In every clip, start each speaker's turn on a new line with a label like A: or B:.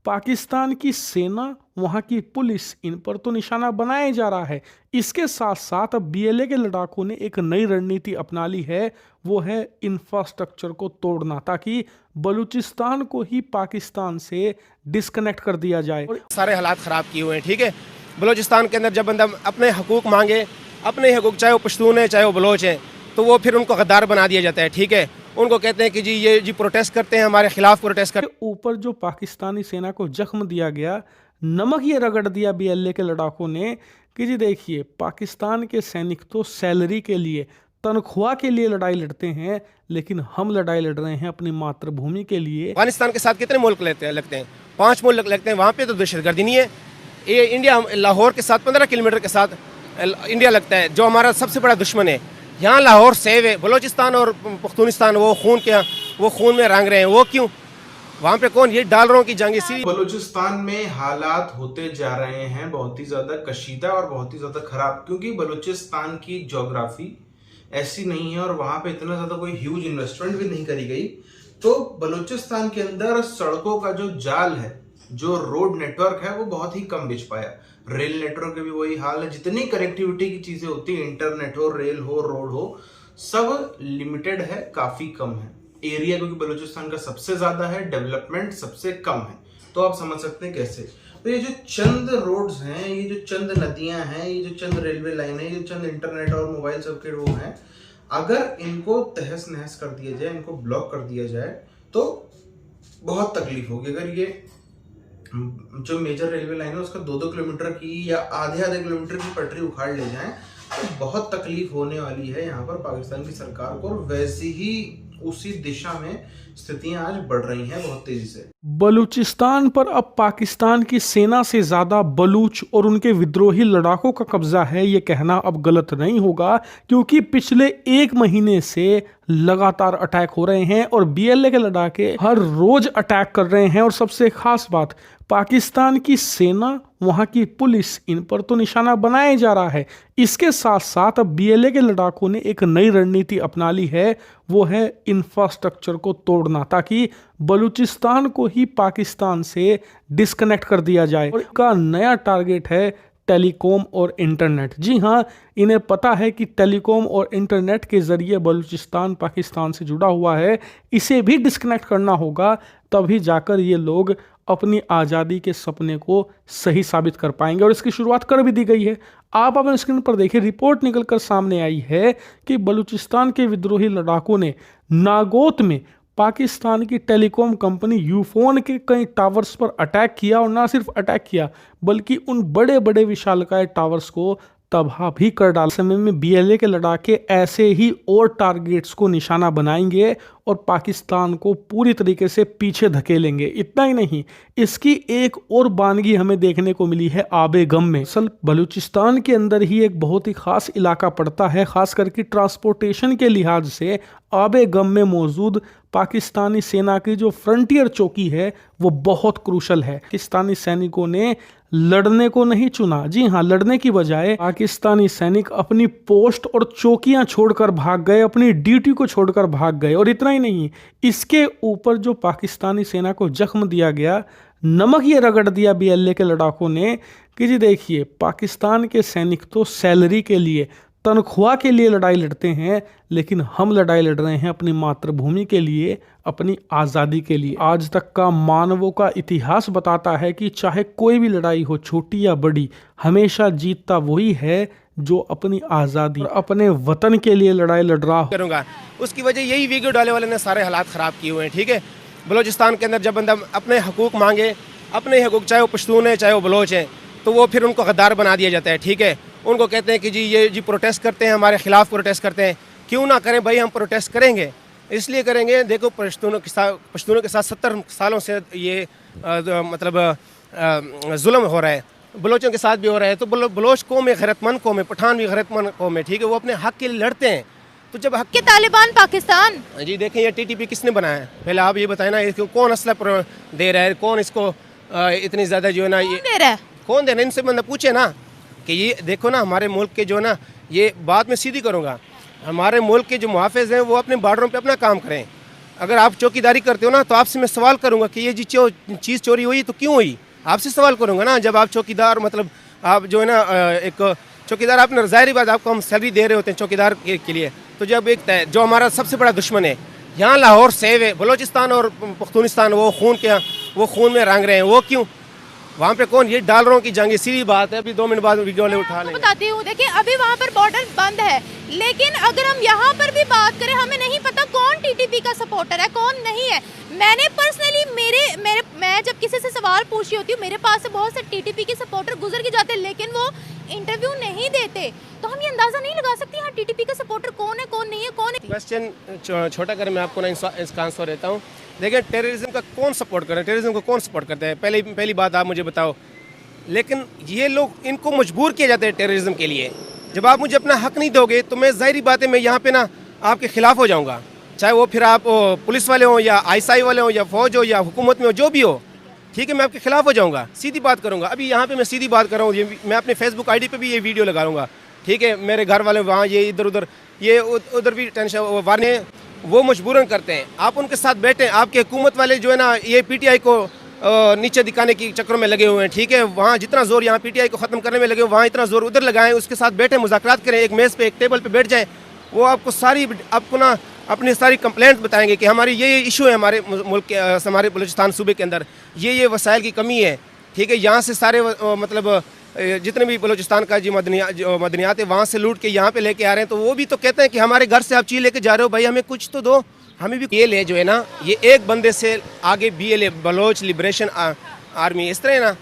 A: पाकिस्तान की सेना, वहाँ की पुलिस, इन पर तो निशाना बनाया जा रहा है। इसके साथ साथ अब बीएलए के लड़ाकों ने एक नई रणनीति अपना ली है, वो है इंफ्रास्ट्रक्चर को तोड़ना, ताकि बलूचिस्तान को ही पाकिस्तान से डिस्कनेक्ट कर दिया जाए। और
B: सारे हालात ख़राब किए हुए हैं। ठीक है, बलूचिस्तान के अंदर जब बंदा अपने हकूक़ मांगे, अपने हकूक़, चाहे वो पश्तून है चाहे वो बलोच है, तो वो फिर उनको गद्दार बना दिया जाता है। ठीक है, उनको कहते हैं कि जी ये जी प्रोटेस्ट करते हैं, हमारे खिलाफ प्रोटेस्ट करते
A: हैं। ऊपर जो पाकिस्तानी सेना को जख्म दिया गया, नमक ये रगड़ दिया बीएलए के लड़ाकों ने कि जी देखिए, पाकिस्तान के सैनिक तो सैलरी के लिए, तनख्वाह के लिए लड़ाई लड़ते हैं, लेकिन हम लड़ाई लड़ रहे हैं अपनी मातृभूमि के लिए।
B: अफगानिस्तान के साथ कितने मुल्क लगते हैं? 5 मुल्क लगते हैं। वहाँ पे तो दहशतगर्दी नहीं है। ये इंडिया, लाहौर के साथ 15 किलोमीटर के साथ इंडिया लगता है, जो हमारा सबसे बड़ा दुश्मन है। यहाँ लाहौर सेव है, बलूचिस्तान और पख्तूनिस्तान वो खून में रंग रहे हैं। वो क्यों? वहाँ पे कौन? ये डालरों की जंग। इसी
C: बलूचिस्तान में हालात होते जा रहे हैं बहुत ही ज्यादा कशीदा और बहुत ही ज्यादा खराब, क्योंकि बलूचिस्तान की ज्योग्राफी ऐसी नहीं है और वहां पे इतना ज्यादा कोई ह्यूज इन्वेस्टमेंट भी नहीं करी गई। तो बलूचिस्तान के अंदर सड़कों का जो जाल है, जो रोड नेटवर्क है, वो बहुत ही कम बिछ पाया। रेल नेटवर्क के भी वही हाल है। जितनी कनेक्टिविटी की चीजें होती है, इंटरनेट हो, रेल हो, रोड हो, सब लिमिटेड है, काफी कम है। एरिया क्योंकि बलूचिस्तान का सबसे ज्यादा है, डेवलपमेंट सबसे कम है। तो आप समझ सकते हैं कैसे। तो ये जो चंद रोड्स हैं, ये जो चंद नदियां हैं, ये जो चंद रेलवे लाइन है, ये चंद इंटरनेट और मोबाइल सबके वो हैं, अगर इनको तहस नहस कर दिया जाए, इनको ब्लॉक कर दिया जाए, तो बहुत तकलीफ होगी। अगर ये जो मेजर रेलवे लाइन है उसका 2-2 किलोमीटर की या आधे किलोमीटर की पटरी उखाड़ ले जाए, तो बहुत तकलीफ होने वाली है यहाँ पर पाकिस्तान की सरकार को। और वैसी ही उसी दिशा में स्थितियां आज बढ़ रही हैं बहुत तेजी से।
A: बलूचिस्तान पर अब पाकिस्तान की सेना से ज्यादा बलूच और उनके विद्रोही लड़ाकों का कब्जा है, ये कहना अब गलत नहीं होगा, क्योंकि पिछले 1 महीने से लगातार अटैक हो रहे हैं और बीएलए के लड़ाके हर रोज अटैक कर रहे हैं। और सबसे खास बात, पाकिस्तान की सेना, वहाँ की पुलिस, इन पर तो निशाना बनाया जा रहा है। इसके साथ साथ अब बीएलए के लड़ाकों ने एक नई रणनीति अपना ली है, वो है इंफ्रास्ट्रक्चर को तोड़ना, ताकि बलूचिस्तान को ही पाकिस्तान से डिस्कनेक्ट कर दिया जाए। और इनका नया टारगेट है टेलीकॉम और इंटरनेट। जी हाँ, इन्हें पता है कि टेलीकॉम और इंटरनेट के जरिए बलूचिस्तान पाकिस्तान से जुड़ा हुआ है, इसे भी डिस्कनेक्ट करना होगा, तभी जाकर ये लोग अपनी आज़ादी के सपने को सही साबित कर पाएंगे। और इसकी शुरुआत कर भी दी गई है। आप अपने स्क्रीन पर देखिए, रिपोर्ट निकलकर सामने आई है कि बलूचिस्तान के विद्रोही लड़ाकों ने नागोत में पाकिस्तान की टेलीकॉम कंपनी यूफोन के कई टावर्स पर अटैक किया। और ना सिर्फ अटैक किया, बल्कि उन बड़े बड़े विशालकाय टावर्स को तबाह भी कर डाला। समय में बीएलए के लड़ाके ऐसे ही और टारगेट्स को निशाना बनाएंगे और पाकिस्तान को पूरी तरीके से पीछे धकेलेंगे। इतना ही नहीं, इसकी एक और बानगी हमें देखने को मिली है आबे गम में। असल बलूचिस्तान के अंदर ही एक बहुत ही खास इलाका पड़ता है, खास करके ट्रांसपोर्टेशन के लिहाज से आबे गम में मौजूद पाकिस्तानी सेना की जो फ्रंटियर चौकी है, वो बहुत क्रूशल है। पाकिस्तानी सैनिकों ने लड़ने को नहीं चुना। जी हाँ, लड़ने की बजाय पाकिस्तानी सैनिक अपनी पोस्ट और चौकियां छोड़कर भाग गए, अपनी ड्यूटी को छोड़कर भाग गए। और इतना ही नहीं, इसके ऊपर जो पाकिस्तानी सेना को जख्म दिया गया, नमक ये रगड़ दिया बीएलए के लड़ाकों ने कि जी देखिए, पाकिस्तान के सैनिक तो सैलरी के लिए, तनख्वाह के लिए लड़ाई लड़ते हैं, लेकिन हम लड़ाई लड़ रहे हैं अपनी मातृभूमि के लिए, अपनी आज़ादी के लिए। आज तक का मानवों का इतिहास बताता है कि चाहे कोई भी लड़ाई हो, छोटी या बड़ी, हमेशा जीतता वही है जो अपनी आज़ादी और अपने वतन के लिए लड़ाई लड़ रहा हो।
B: करूँगा उसकी वजह यही वीडियो डाले वाले ने सारे हालात ख़राब किए हुए हैं। ठीक है, बलूचिस्तान के अंदर जब बंदा अपने हकूक़ मांगे, अपने हकूक़, चाहे वो पश्तून है चाहे वो बलोच है, तो वो फिर उनको गद्दार बना दिया जाता है। ठीक है, उनको कहते हैं कि जी ये जी प्रोटेस्ट करते हैं, हमारे खिलाफ प्रोटेस्ट करते हैं। क्यों ना करें भाई, हम प्रोटेस्ट करेंगे, इसलिए करेंगे। देखो, पश्तूनों के साथ 70 सालों से ये जुल्म हो रहा है, बलोचों के साथ भी हो रहा है। तो बलोच कौम में गैरतमंद कौम है, पठान भी गैरतमंद कौम है। ठीक है, वो अपने हक के लिए लड़ते हैं। तो जब हक
D: के तालिबान पाकिस्तान,
B: जी देखें, ये टीटीपी किसने बनाया है? पहले आप ये बताएं ना, इसको कौन असला दे रहा है, कौन इसको इतनी ज़्यादा जो है ना ये
D: दे रहा है,
B: कौन दे रहा है? इनसे बंदा पूछे ना कि ये देखो ना, हमारे मुल्क के जो ना, ये बात मैं सीधी करूँगा, हमारे मुल्क के जो मुहाफ़िज़ हैं वो अपने बॉर्डरों पे अपना काम करें। अगर आप चौकीदारी करते हो ना तो आपसे मैं सवाल करूंगा कि ये जी चीज़ चोरी हुई तो क्यों हुई, आपसे सवाल करूंगा ना। जब आप चौकीदार मतलब आप जो है ना एक चौकीदार, आपने ज़ाहिर बात आपको हम सैलरी दे रहे होते हैं चौकीदार के लिए, तो जब एक जो हमारा सबसे बड़ा दुश्मन है यहाँ लाहौर सेव है, बलूचिस्तान और पख्तूनिस्तान वो खून में रंग रहे हैं, वो क्यों? वहाँ पे कौन, ये डॉलरों की जंग, सीधी बात है। अभी 2 मिनट बाद वीडियो ले उठा लेंगे।
D: बताती हूँ, देखिए अभी वहाँ पर बॉर्डर बंद है, लेकिन अगर हम यहाँ पर भी बात करें, हमें नहीं पता कौन टीटीपी का सपोर्टर है कौन नहीं है। मैंने पर्सनली मैं जब किसी से सवाल पूछ रही होती हूँ, मेरे पास से बहुत से टीटीपी के सपोर्टर गुजर के जाते हैं, लेकिन वो इंटरव्यू नहीं देते, तो हम ये अंदाजा नहीं लगा सकते यहाँ टीटीपी का सपोर्टर कौन है कौन नहीं है कौन है।
B: क्वेश्चन छोटा कर मैं आपको ना इसका आंसर देता हूँ। देखिए टेररिज्म का कौन सपोर्ट कर रहा है, टेररिज्म को कौन सपोर्ट करता है, पहली बात आप मुझे बताओ। लेकिन ये लोग, इनको मजबूर किया जाता है टेररिज्म के लिए। जब आप मुझे अपना हक नहीं दोगे तो मैं ज़ाहिर बात है मैं यहाँ पे ना आपके खिलाफ हो जाऊँगा, चाहे वो फिर आप पुलिस वाले हों या आईएसआई वाले हों या फौज हो या हुकूमत में हो, जो भी हो, ठीक है, मैं आपके खिलाफ हो जाऊँगा, सीधी बात करूँगा। अभी यहाँ पे मैं सीधी बात कर रहा हूँ, ये मैं अपने फेसबुक आईडी पे भी ये वीडियो लगाऊंगा, ठीक है। मेरे घर वाले वहाँ ये इधर उधर ये उधर भी टेंशन वारने वो मजबूरन करते हैं, आप उनके साथ बैठे। आपके हुकूमत वाले जो है ना ये पीटीआई को नीचे दिखाने की चक्करों में लगे हुए हैं, ठीक है। वहाँ जितना जोर यहाँ पीटीआई को ख़त्म करने में लगे, वहाँ इतना जोर उधर लगाएं, उसके साथ बैठे मुज़ाकरात करें, एक मेज़ पे एक टेबल पे बैठ जाएं। वो आपको ना अपनी सारी कंप्लेंट बताएंगे कि हमारी ये इशू है, हमारे मुल्क के हमारे बलूचिस्तान सूबे के अंदर ये वसाइल की कमी है, ठीक है। यहाँ से सारे मतलब जितने भी बलूचिस्तान का जो मदनियात है वहाँ से लूट के यहाँ पे लेके आ रहे हैं, तो वो भी तो कहते हैं कि हमारे घर से आप चीज़ लेके जा रहे हो, भाई हमें कुछ तो दो, हमें भी। ये ले जो है ना, ये एक बंदे से आगे BLA बलोच लिबरेशन आर्मी इस तरह है ना,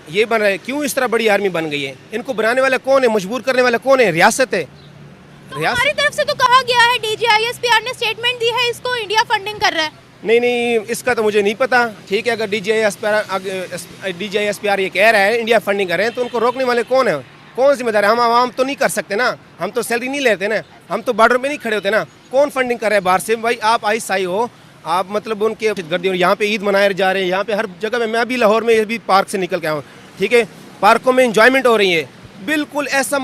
B: ये बन रहा है। क्यों इस तरह बड़ी आर्मी बन गई है? इनको बनाने वाला कौन है, मजबूर करने वाला कौन है? रियासत है।
D: तो हमारी तरफ से तो कहा गया है, DGISPR ने स्टेटमेंट दी है, इसको इंडिया फंडिंग कर रहा है।
B: नहीं, इसका तो मुझे नहीं पता, ठीक है। अगर DGISPR ये कह रहा है इंडिया फंडिंग कर रहे हैं, तो उनको रोकने वाले कौन है, कौन जिम्मेदार है? हम आवाम तो नहीं कर सकते ना, हम तो सैलरी नहीं लेते ना, हम तो बॉर्डर में नहीं खड़े होते ना। कौन फंडिंग कर रहा है बाहर से? भाई आप आईएसआई हो, आप मतलब उनके गर्दी, और यहाँ पे ईद मनाए जा रहे हैं, यहाँ पे हर जगह में। मैं अभी लाहौर में भी पार्क से निकल के आया हूँ, ठीक है। पार्कों में इंजॉयमेंट हो रही है, बिल्कुल ऐसा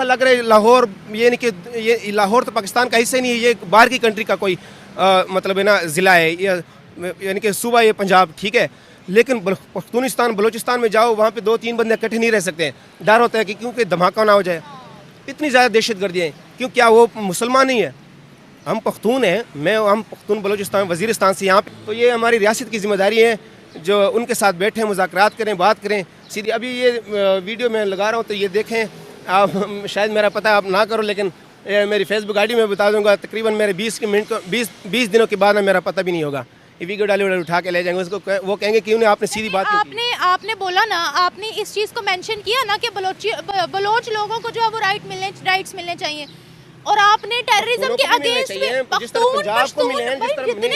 B: लग रहा है लाहौर, ये नहीं कि ये लाहौर तो पाकिस्तान का हिस्सा नहीं है, ये बाहर की कंट्री का कोई मतलब है ना ज़िला है, यानी कि सूबा ये पंजाब, ठीक है। लेकिन पख्तूनिस्तान बलूचिस्तान में जाओ, वहाँ पे 2-3 बंदे इकट्ठे नहीं रह सकते, डर होता है कि क्योंकि धमाका ना हो जाए। इतनी ज़्यादा दहशतगर्दी है, क्यों? क्या वो मुसलमान नहीं है? हम पख्तून हैं, हम पख्तून बलूचिस्तान वज़ीरिस्तान से यहाँ पे, तो ये हमारी रियासत की जिम्मेदारी है जो उनके साथ बैठें, मुज़ाकरात करें, बात करें सीधी। अभी ये वीडियो मैं लगा रहा हूँ, तो ये देखें आप, शायद मेरा पता आप ना करो, लेकिन मेरी फेसबुक आईडी में बता दूंगा, तकरीबन मेरे 20 दिनों के बाद मेरा पता भी नहीं होगा। ये वीडियो डाले उठा के ले जाएंगे उसको, वो कहेंगे कि उन्हें आपने सीधी बात नहीं की।
D: आपने बोला ना, आपने इस चीज़ को मेंशन किया ना कि बलोच लोगों को जो है वो राइट्स मिलने चाहिए, और आपने टेररिज्म के अगेंस्ट जितने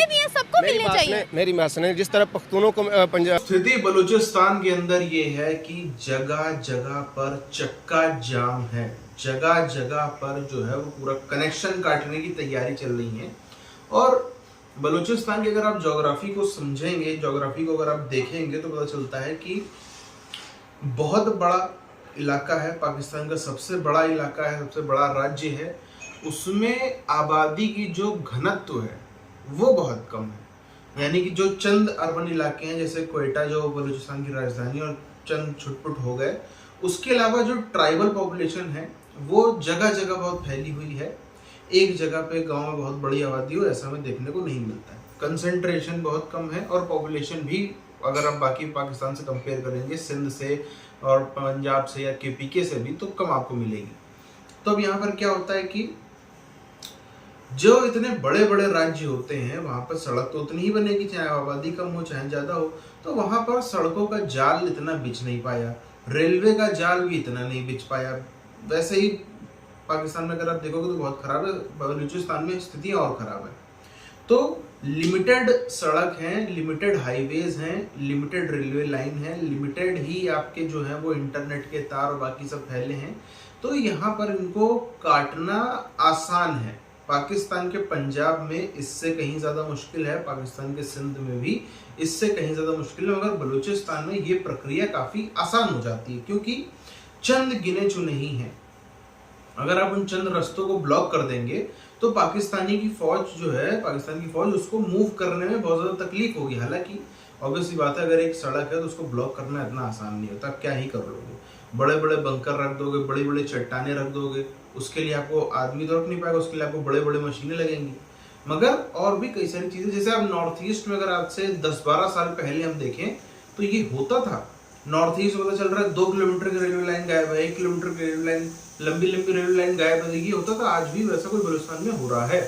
D: भी हैं सबको मिलने चाहिए।
B: मेरी बात सुने, जिस तरह पख्तूनों को पंजाब,
C: स्थिति बलूचिस्तान के अंदर ये है कि जगह जगह पर चक्का जाम है, जगह जगह पर जो है वो पूरा कनेक्शन काटने की तैयारी चल रही है। और बलूचिस्तान की अगर आप ज्योग्राफी को समझेंगे, ज्योग्राफी को अगर आप देखेंगे, तो पता चलता है कि बहुत बड़ा इलाका है, पाकिस्तान का सबसे बड़ा इलाका है, सबसे बड़ा राज्य है, उसमें आबादी की जो घनत्व है वो बहुत कम है। यानी कि जो चंद अर्बन इलाके हैं, जैसे क्वेटा जो बलूचिस्तान की राजधानी, और चंद छुटपुट हो गए, उसके अलावा जो ट्राइबल पॉपुलेशन है वो जगह जगह बहुत फैली हुई है। एक जगह पे गांव में बहुत बड़ी आबादी हो, ऐसा में देखने को नहीं मिलता है। कंसंट्रेशन बहुत कम है, और पॉपुलेशन भी अगर आप बाकी पाकिस्तान से कंपेयर करेंगे, सिंध से और पंजाब से या KPK से भी, तो कम आपको मिलेगी। तो अब यहाँ पर क्या होता है कि जो इतने बड़े बड़े राज्य होते हैं, वहाँ पर सड़क तो उतनी ही बनेगी, चाहे आबादी कम हो चाहे ज़्यादा हो। तो वहाँ पर सड़कों का जाल इतना बिछ नहीं पाया, रेलवे का जाल भी इतना नहीं बिछ पाया। वैसे ही पाकिस्तान में अगर आप देखोगे तो बहुत खराब है, बलूचिस्तान में स्थिति और खराब है। तो लिमिटेड सड़क हैं, लिमिटेड हाईवेज हैं, लिमिटेड रेलवे लाइन है, लिमिटेड ही आपके जो है वो इंटरनेट के तार और बाकी सब फैले हैं। तो यहाँ पर इनको काटना आसान है। पाकिस्तान के पंजाब में इससे कहीं ज़्यादा मुश्किल है, पाकिस्तान के सिंध में भी इससे कहीं ज़्यादा मुश्किल है, मगर बलूचिस्तान में ये प्रक्रिया काफ़ी आसान हो जाती है, क्योंकि चंद गिने चुने ही हैं। अगर आप उन चंद रास्तों को ब्लॉक कर देंगे तो पाकिस्तानी की फौज जो है, पाकिस्तान की फौज, उसको मूव करने में बहुत ज़्यादा तकलीफ होगी। हालांकि ऑब्वियसली बात है, अगर एक सड़क है तो उसको ब्लॉक करना इतना आसान नहीं होता। क्या ही कर लोगे, बड़े बड़े बंकर रख दोगे, बड़ी बड़ी चट्टाने रख दोगे, उसके लिए आपको आदमी तो रख नहीं पाएगा, उसके लिए आपको बड़े बड़े मशीनें लगेंगी। मगर और भी कई सारी चीज़ें, जैसे आप नॉर्थ ईस्ट में अगर आज से 10-12 साल पहले हम देखें तो ये होता था। नॉर्थ ईस्ट में पता चल रहा है 2 किलोमीटर की रेलवे लाइन गायब है, 1 किलोमीटर की रेलवे लाइन, लंबी लंबी रेलवे लाइन गायब है, ये होता था। आज भी वैसा कोई बलूचिस्तान में हो रहा है।